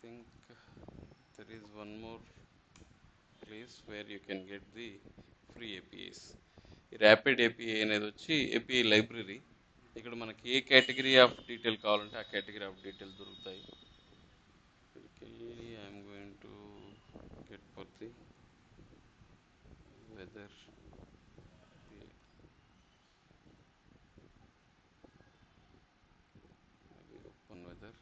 think there is one more place where you can get the free APIs. ఈ rapid API అనేది వచ్చి API library. ఇక్కడ మనకి ఏ category of detail కావాలంటే ఆ కేటగిరీ ఆఫ్ డీటెయిల్ దొరుకుతాయి. ఇక్కడికి వెళ్ళి I'm going to get for the weather. Open weather.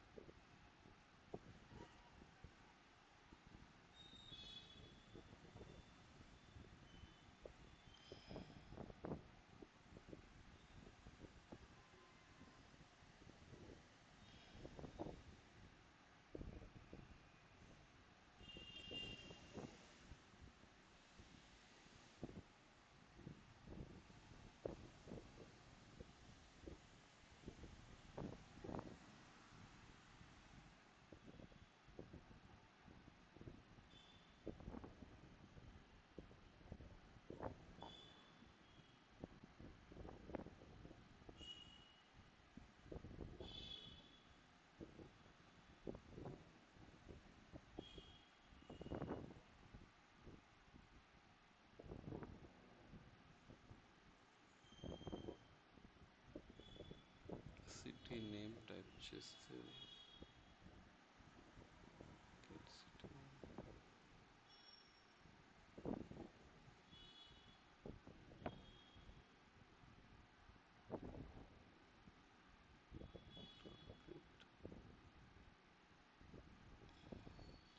City name type చేస్తే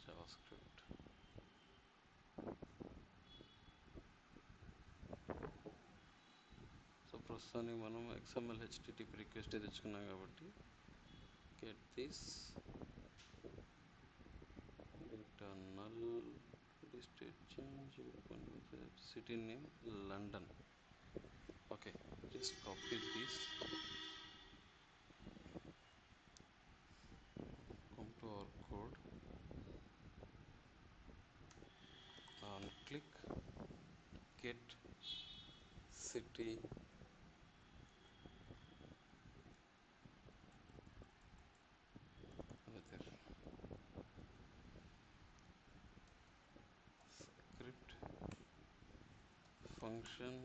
జావాస్క్రిప్ట్. సో ప్రస్తుతానికి మనం XML HTTP రిక్వెస్ట్ తెచ్చుకున్నాం కాబట్టి get this data null state change open with city name London. Okay, just copy this, come to our code and click get city weather script function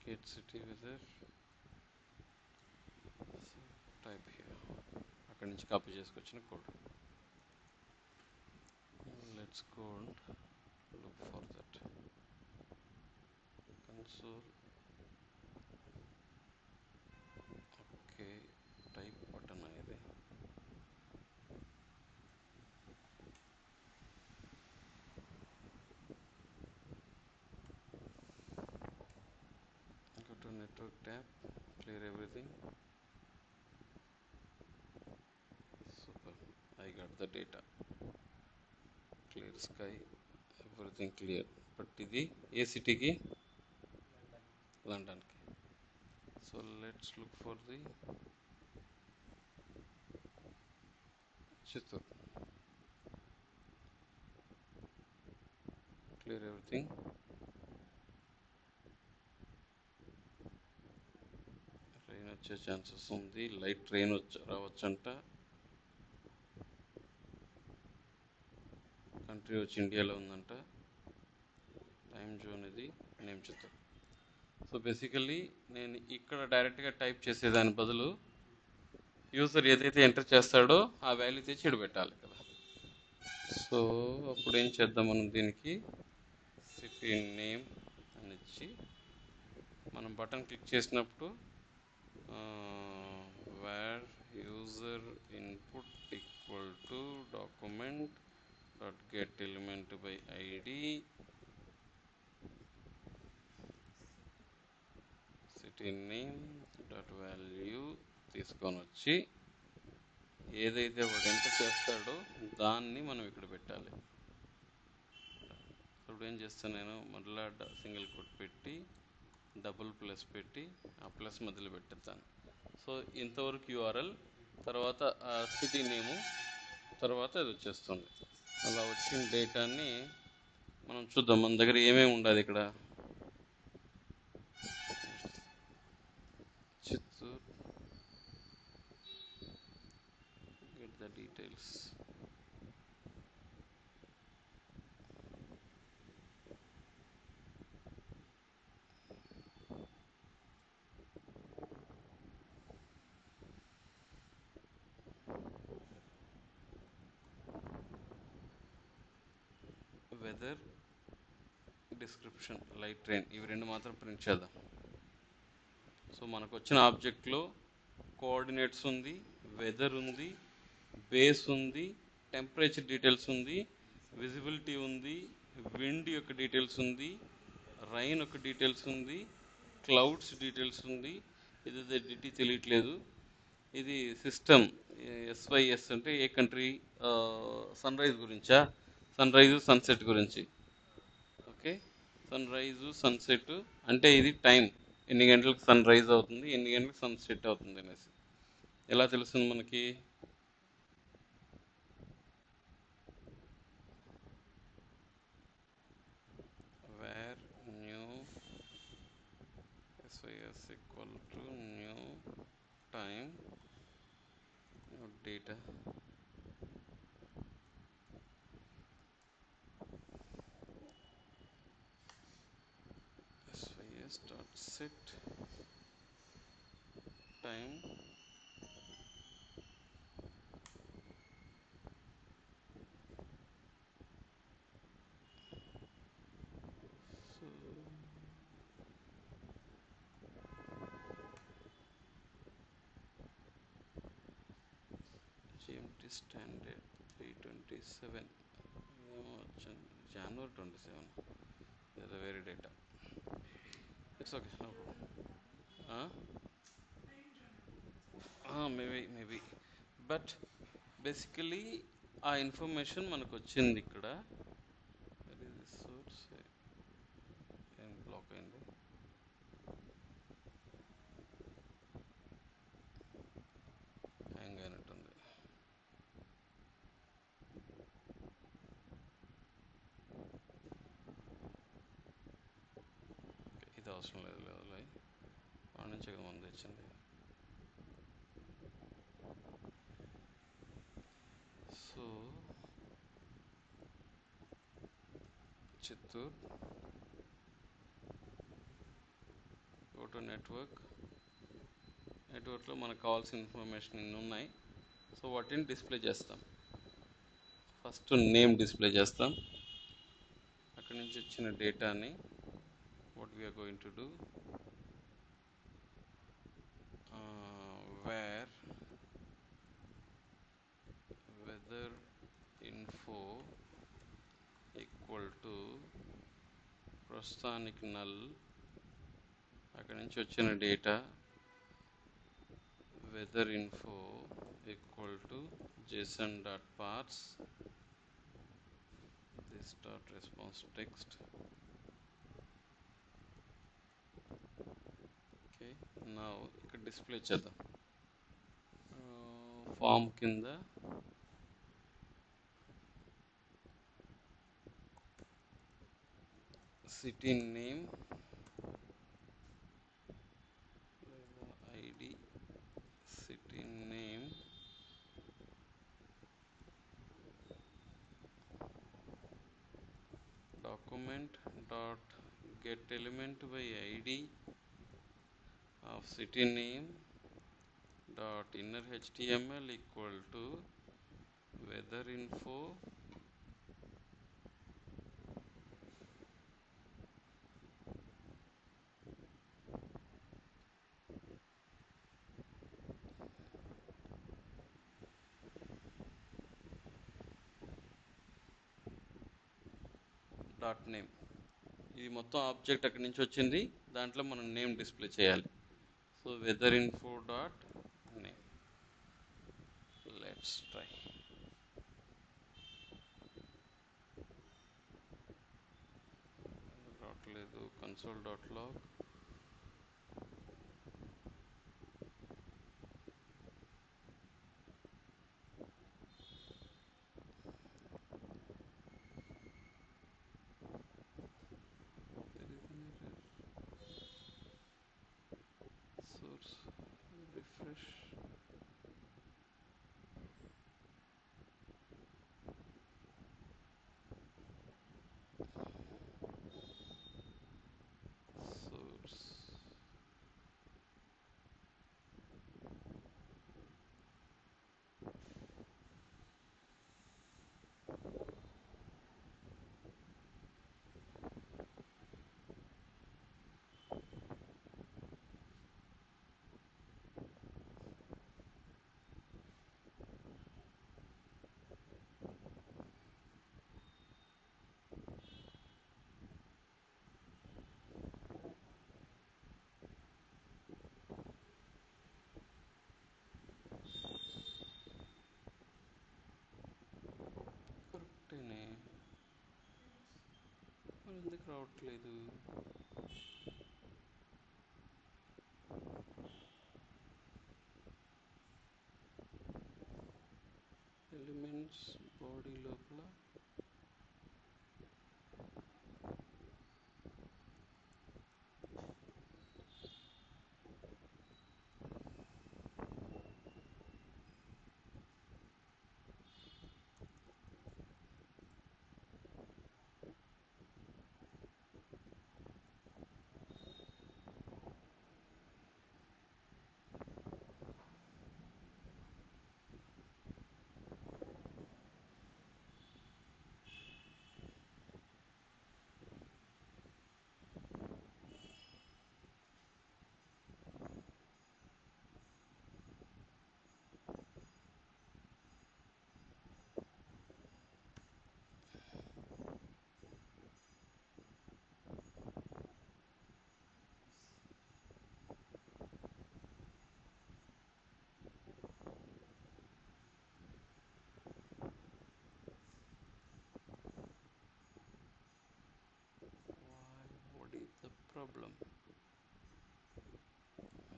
get city weather. Type here, అక్కడి నుంచి copy చేసుకొచ్చిన code. Let's go and look for that console. Okay, type button అనేది go to network tab, clear everything. Super, I got the data, clear sky, everything clear. But ఇది ఏ సిటీకి? లండన్కి. So let's look for the Chittoor. Clear everything. Rain వచ్చే chances ఉంది, light rain రావచ్చంట. Country వచ్చి ఇండియాలో ఉందంట. టైం జోన్ ఇది, నేమ్ చిత్తూరు. సో బేసికల్లీ నేను ఇక్కడ డైరెక్ట్గా టైప్ చేసేదాని బదులు యూజర్ ఏదైతే ఎంటర్ చేస్తాడో ఆ వాల్యూ తెచ్చి ఇటు పెట్టాలి కదా. సో అప్పుడు ఏం చేద్దాం, మనం దీనికి సిటీ నేమ్ అని ఇచ్చి మనం బటన్ క్లిక్ చేసినప్పుడు var user input equal to document dot get element by ID city name dot value తీసుకొని వచ్చి ఏదైతే వాడు ఎంటర్ చేస్తాడో దాన్ని మనం ఇక్కడ పెట్టాలి. ఇప్పుడు ఏం చేస్తాను, నేను మళ్ళా సింగిల్ కోట్ పెట్టి డబుల్ ప్లస్ పెట్టి ఆ ప్లస్ మధ్యలో పెట్టేస్తాను. సో ఇంతవరకు యూఆర్ఎల్, తర్వాత ఆ సిటీ నేము, తర్వాత ఇది వచ్చేస్తుంది. అలా వచ్చిన డేటాని మనం చూద్దాం. మన దగ్గర ఏమేమి ఉండాలి ఇక్కడ. Chittoor, get the details. Weather description light rain ఇవి రెండు మాత్రం ప్రింట్ చేద్దాం. సో మనకు వచ్చిన ఆబ్జెక్ట్లో కోఆర్డినేట్స్ ఉంది, వెదర్ ఉంది, బేస్ ఉంది, టెంపరేచర్ డీటెయిల్స్ ఉంది, విజిబిలిటీ ఉంది, విండ్ యొక్క డీటెయిల్స్ ఉంది, రైన్ యొక్క డీటెయిల్స్ ఉంది, క్లౌడ్స్ డీటెయిల్స్ ఉంది. ఇది డిటీ తెలియట్లేదు. ఇది సిస్టమ్ ఎస్వైఎస్ అంటే ఏ కంట్రీ, సన్ రైజ్ గురించా, సన్ రైజు సన్సెట్ గురించి. ఓకే, సన్ రైజు సన్సెట్ అంటే ఇది టైం, ఎన్ని గంటలకు సన్ రైజ్ అవుతుంది, ఎన్ని గంటలకు సన్ సెట్ అవుతుంది అనేసి ఎలా తెలుస్తుంది మనకి? Var new SIS equal to new time new data SIS dot set time GMT standard 327 January 27 is a very data. It's okay, no problem. Maybe. But basically ఆ information మనకు వచ్చింది ఇక్కడ. సోర్స్ ఏం బ్లాక్ అయింది? హ్యాంగ్ అయినట్టుంది. ఇది అవసరం లేదు, వాడి నుంచి కదా ముందు వచ్చింది. సో చిత్తూరు ఫోటో నెట్వర్క్లో మనకు కావాల్సిన ఇన్ఫర్మేషన్ ఇన్ని ఉన్నాయి. సో వాటిని డిస్ప్లే చేస్తాం. ఫస్ట్ నేమ్ డిస్ప్లే చేస్తాం. అక్కడి నుంచి వచ్చిన డేటాని what we are going to do, var weather info equal to ప్రస్తుతానికి నల్. అక్కడి నుంచి వచ్చిన data weather info equal to json.parse this dot response text. Okay, నా ఇక్కడ డిస్ప్లే చేద్దాం. ఫామ్ కింద city name ID, city name, document dot get element by id of city name dot inner html equal to weather info dot name. ఇది మొత్తం object అక్కడి నుంచి వచ్చింది, దాంట్లో మనం నేమ్ డిస్ప్లే చేయాలి. So weather info dot name. Let's try. రావట్లేదు. Console dot log. source refresh. So ఎందుకు రావట్లేదు? ఎలిమెంట్స్ బాడీ లోపల వాట్ ఈస్ ద ప్రాబ్లం?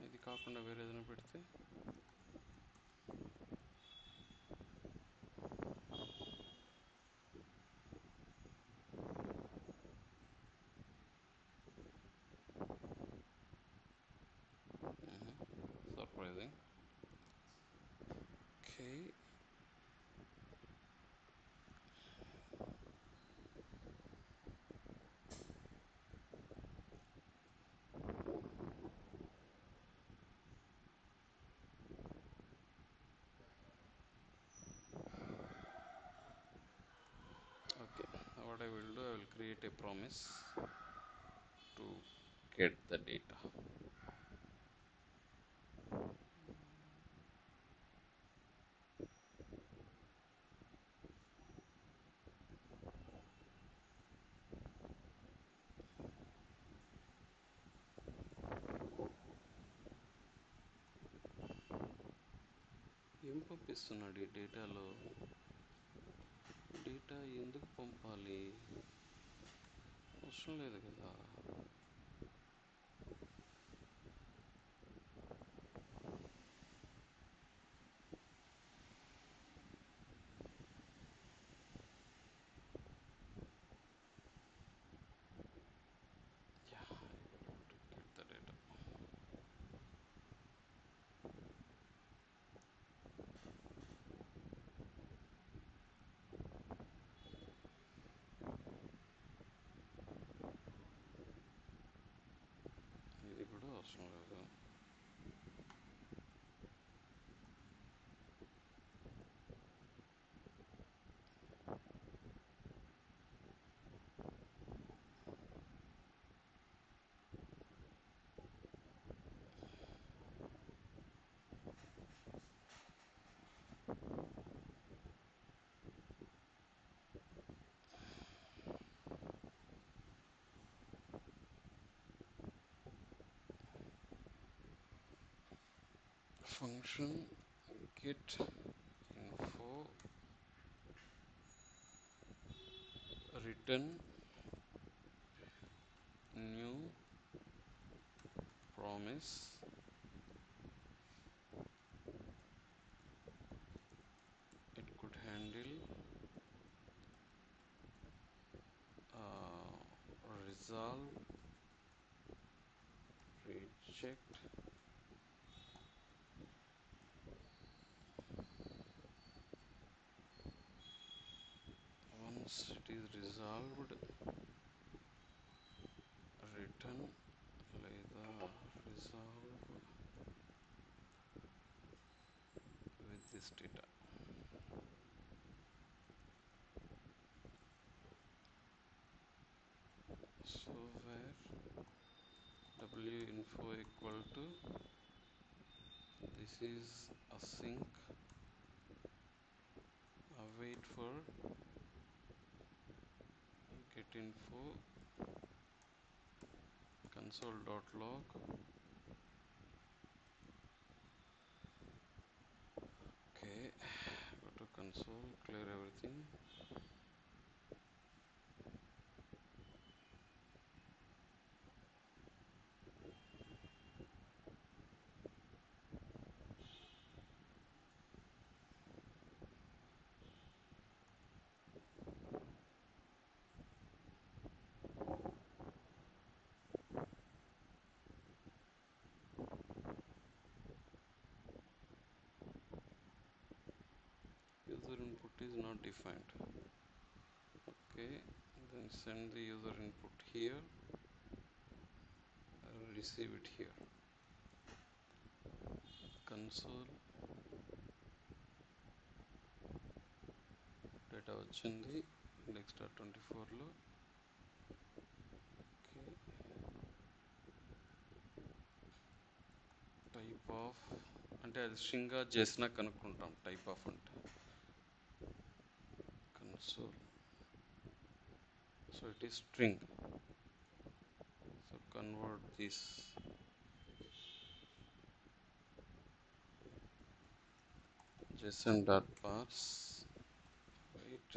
ఇది కాకుండా వేరే ఏదైనా పెడితే surprising. Okay, what I will do, I will create a promise to get the data. ఏం పంపిస్తున్నాడు ఈ డేటాలో? డేటా ఎందుకు పంపాలి? అవసరం లేదు కదా. Yeah, I able to get the data. ఇది కూడా అవసరం లేదు. Function get info return new promise it could handle resolve reject once it is resolved return లేదా resolve with this data. So where w info equal to this is async await for get info console.log. Okay, go to console, clear everything. it is not defined. Okay, then send the user input here, receive it here. Console data వచ్చింది index.24లో. Okay, type of అంటే అది string చేసినా కనుక్కుంటాం. Type of అంటే console, so it is string. So convert this json.parse, wait,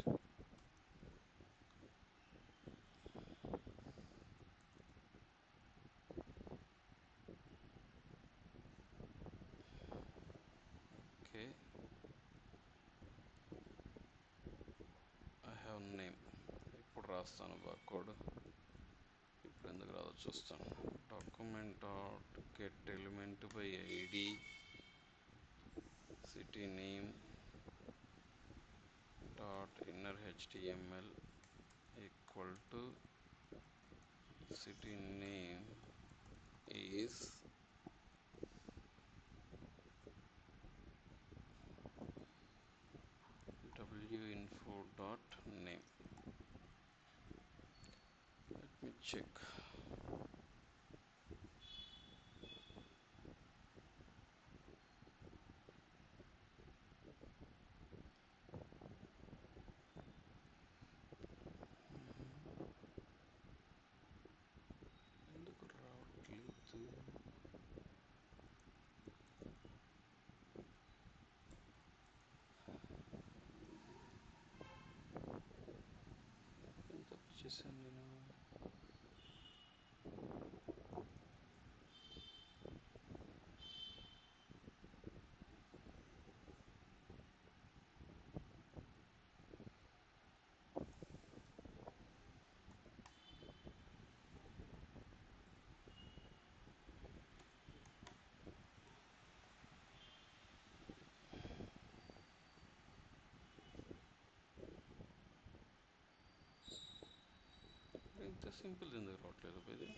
okay, I have name. ఇప్పుడు రాస్తాను code, ఇప్పుడు ఎందుకు రాదో చూస్తాను. Document dot get element by ID, city name dot inner HTML equal to city name is winfo.name. Let me check. ఎందుకు రావట్లేదు? ఎంత తప్పు చేశాను నేను? ఇంత సింపుల్ ఎందుకు రావట్లేదు ఇది?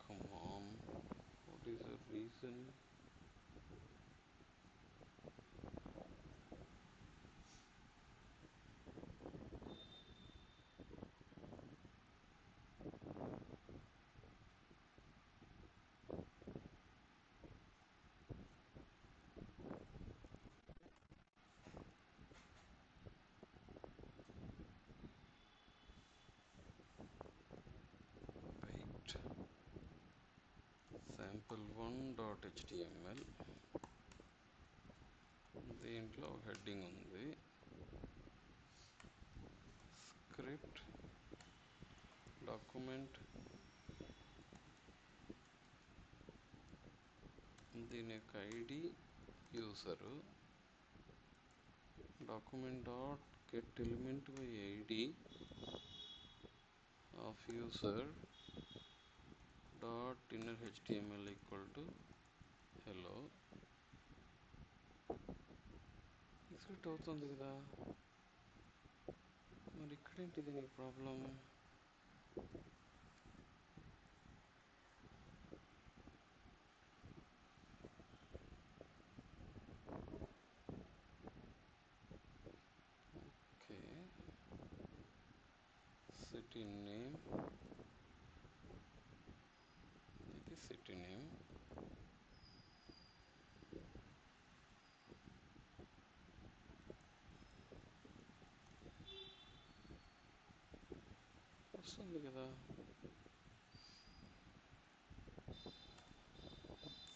Come on, what is the reason? sample1.html, దీంట్లో హెడ్డింగ్ ఉంది, స్క్రిప్ట్ డాక్యుమెంట్, దీని యొక్క ID user, document dot get element by ID of user dot inner HTML equal to hello. Execute అవుతుంది కదా, మరి ఇక్కడేంటిది నీ ప్రాబ్లం? ఓకే, సిటీ నేమ్, ఇది city name, వస్తుంది కదా.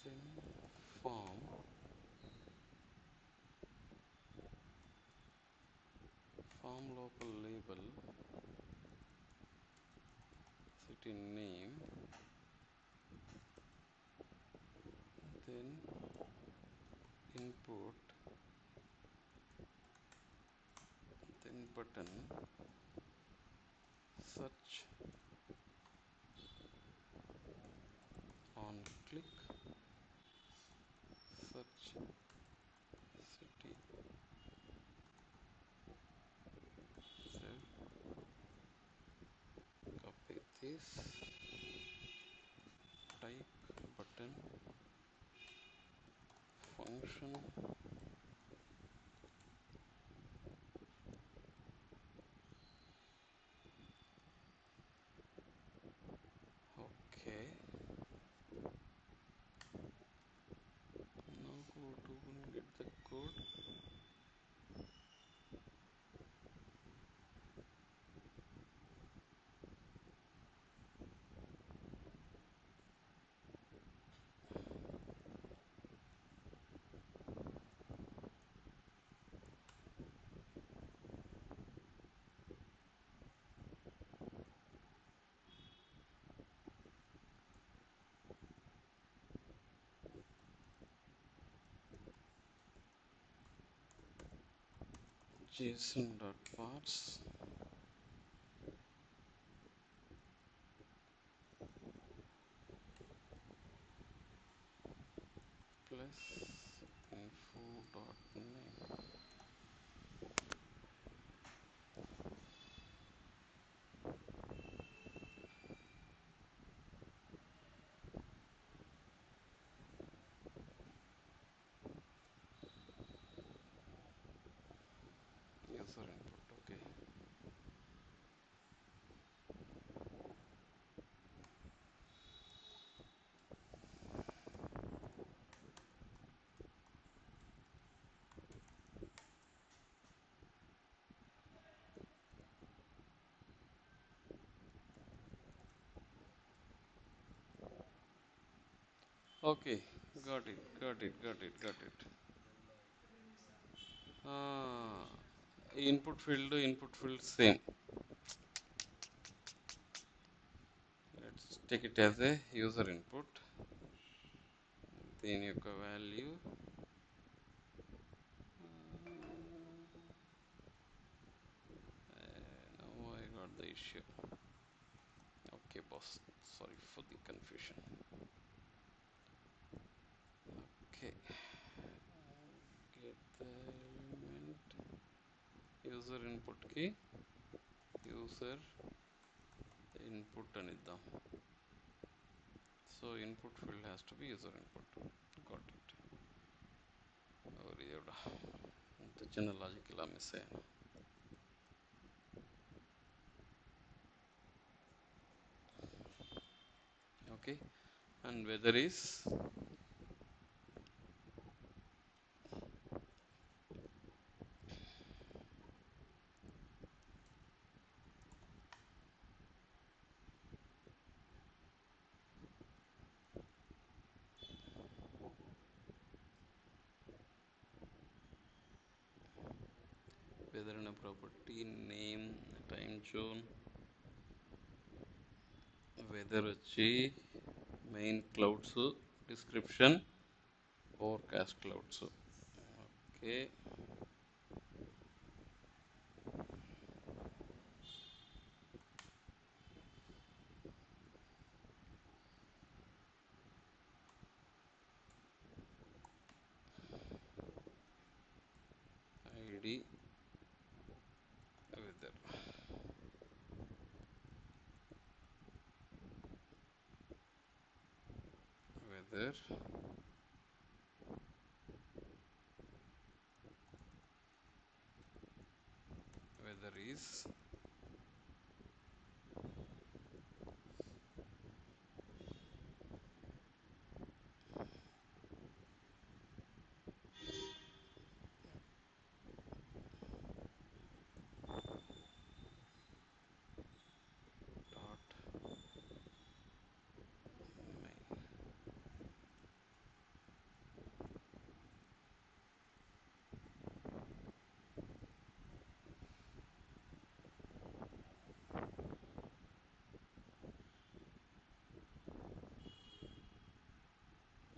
దెన్ ఫామ్, ఫామ్ లోపల label, city name, button, search on click, search city, save, copy this, type button, function, okay. Now go to get the code. JSON.parse plus info.name. User input, okay. Okay, got it. Input field same. Let's take it as a user input. Then your value. Now I got the issue. Okay, boss. Sorry for the confusion. Okay. Get the element. User input key. User input aniddam. So input field has to be user input. Got it. ఇంత చిన్న logic ఇలా miss అయ్యాను. Okay, and weather is weather in a property name, time zone, weather వచ్చి main clouds, description forecast clouds. Okay, ID weather, weather weather is dot main.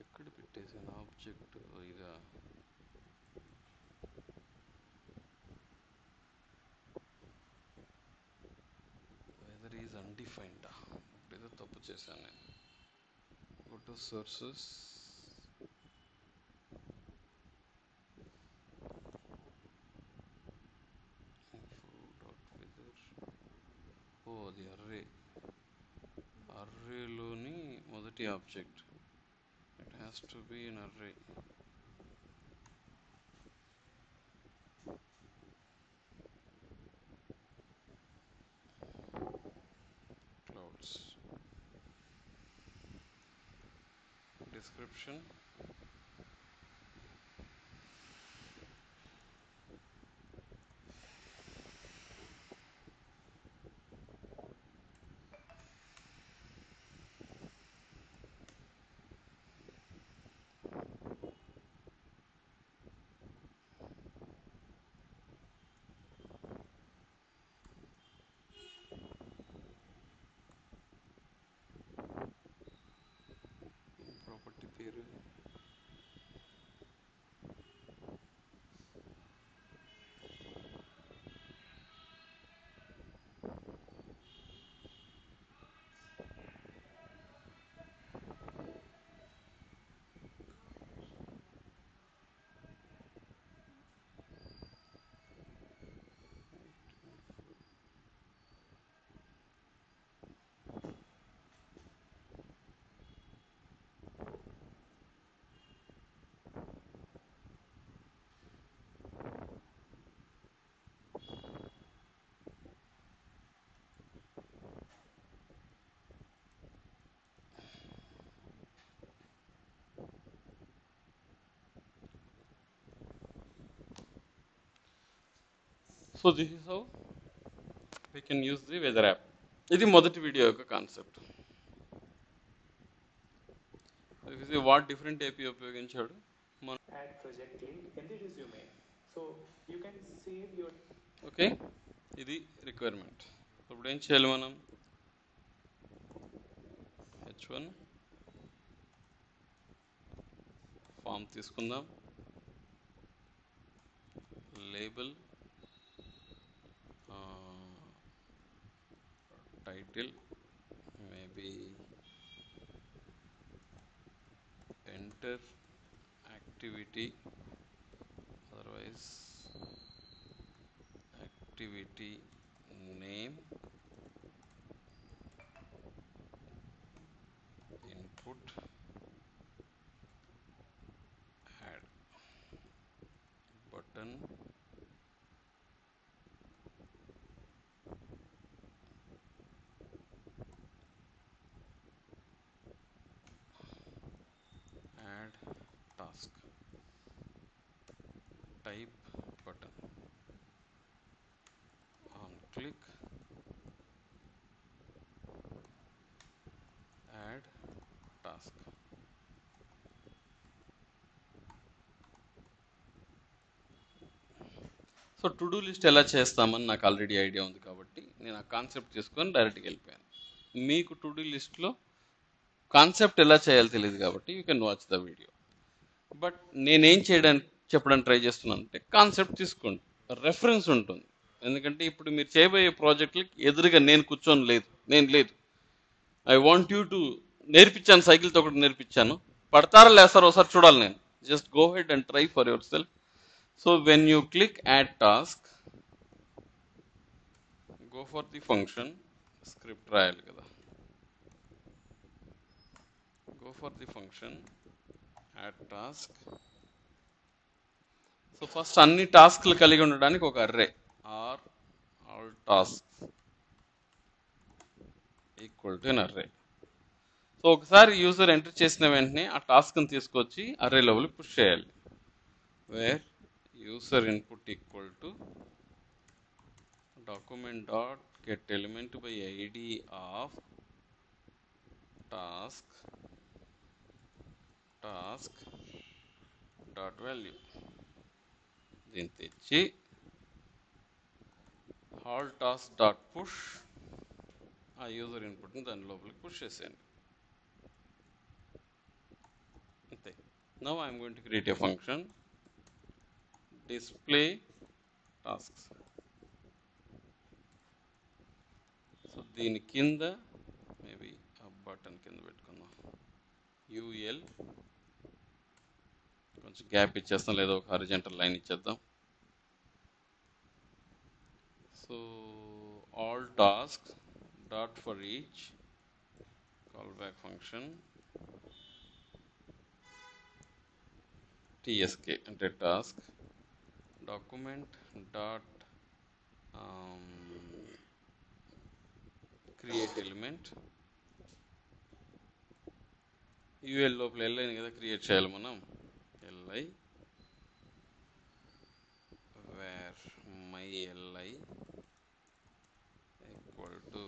ఎక్కడ పెట్టేసాను object? ఇదా undefined ఏదో తప్పు చేశాను నేను. Go to sources, info.weather. అది అర్రేలోని మొదటి object. It has to be in array. Clouds description, property పేరు, so this is how we can use the weather app. ఇది మొదటి వీడియో యొక్క కాన్సెప్ట్. వాట్ డిఫరెంట్ ఏపీ ఉపయోగించాడు. Add project link in the resume, so you can save your. Okay, ఇది requirement. ఇప్పుడు ఏం చేయాలి మనం? H1 ఫామ్ తీసుకుందాం. Label, title, maybe enter activity, otherwise activity name, input, add button, add task, type button, on click, add task. So to do list ఎలా చేస్తామని నాకు already idea ఉంది కాబట్టి నేను ఆ కాన్సెప్ట్ తీసుకొని డైరెక్ట్గా వెళ్ళిపోయాను. మీకు టు డూ లిస్ట్లో కాన్సెప్ట్ ఎలా చేయాలో తెలియదు కాబట్టి you can watch the video. But నేనేం చెప్పడానికి ట్రై చేస్తున్నాను అంటే, కాన్సెప్ట్ తీసుకోండి, రెఫరెన్స్ ఉంటుంది. ఎందుకంటే ఇప్పుడు మీరు చేయబోయే ప్రాజెక్టులకి ఎదురుగా నేను లేదు. ఐ వాంట్ యూ టు నేర్పించాను, సైకిల్తో ఒకటి నేర్పించాను, పడతారా లేస్తారో ఒకసారి చూడాలి నేను. Just go ahead and try for yourself. So when you click add task, go for the function, script రాయాలి కదా, go for the function add task. So first అన్ని టాస్క్లు కలిగి ఉండడానికి ఒక array var all task equal to an array. So ఒకసారి user enter చేసిన వెంటనే ఆ టాస్క్ని తీసుకొచ్చి అర్రే లెవెల్ పుష్ చేయాలి. Var user input equal to document dot get element by ID of task dot value. దీన్ని తెచ్చి ఆల్ టాస్క్ డాట్ పుష్, ఆ యూజర్ ఇన్పుట్ని దాని లోపలికి పుష్ చేసేయండి. అంతే. Now I'm going to create a function display tasks. So దీని కింద maybe ఆ బటన్ కింద పెట్టుకుందాం, యూఎల్ కొంచెం గ్యాప్ ఇచ్చేస్తాం, లేదా ఒక హారిజంటల్ లైన్ ఇచ్చేద్దాం. So all task dot for each callback function TSK అంటే task document dot create element. UL లోపల ఎల్ఐని కదా క్రియేట్ చేయాలి మనం. LI where my LI equal to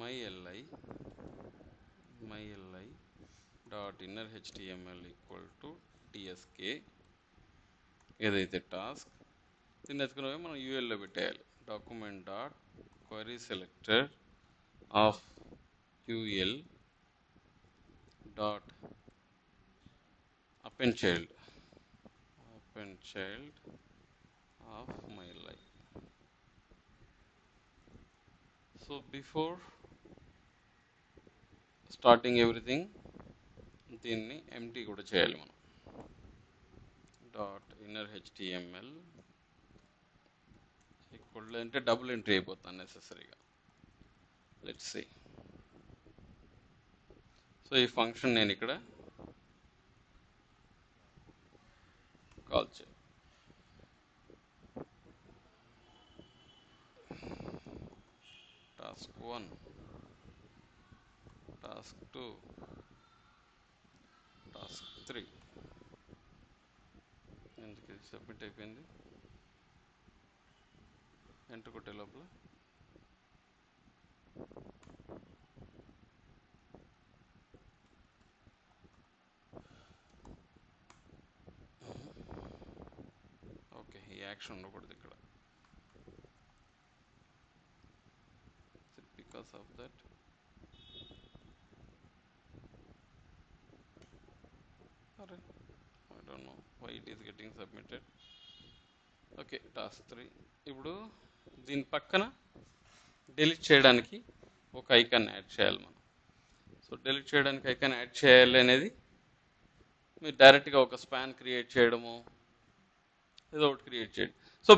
my LI dot inner HTML equal to TSK. ఏదైతే task దీన్ని ఎత్తుకునే మనం యూఎల్లో పెట్టేయాలి. Document dot query selector of UL dot append child of my life. So before starting everything దీన్ని empty కూడా చేయాలి మనం. డాట్ ఇన్నర్ హెచ్టిఎంఎల్ ఈక్వల్ అంటే డబుల్ ఎంట్రీ అయిపోతుంది నెసెసరీగా. Let's see. సో ఈ ఫంక్షన్ నేను ఇక్కడ కాల్ చేయాలి. Task 1, task 2, task 3. ఎందుకు ఇది సబ్మిట్ అయిపోయింది? ఎంటర్ కొట్టే లోపల ఓకే, ఈ యాక్షన్ ఉండకూడదు ఇక్కడ. Because of that I don't know why it is getting submitted. Okay, task 3. ఇప్పుడు దీని పక్కన డిలీట్ చేయడానికి ఒక ఐకాన్ యాడ్ చేయాలి మనం. సో డిలీట్ చేయడానికి ఐకాన్ యాడ్ చేయాలి అనేది మీరు డైరెక్ట్గా ఒక స్పాన్ క్రియేట్ చేయడము ఏదో ఒకటి క్రియేట్ చేయండి. సో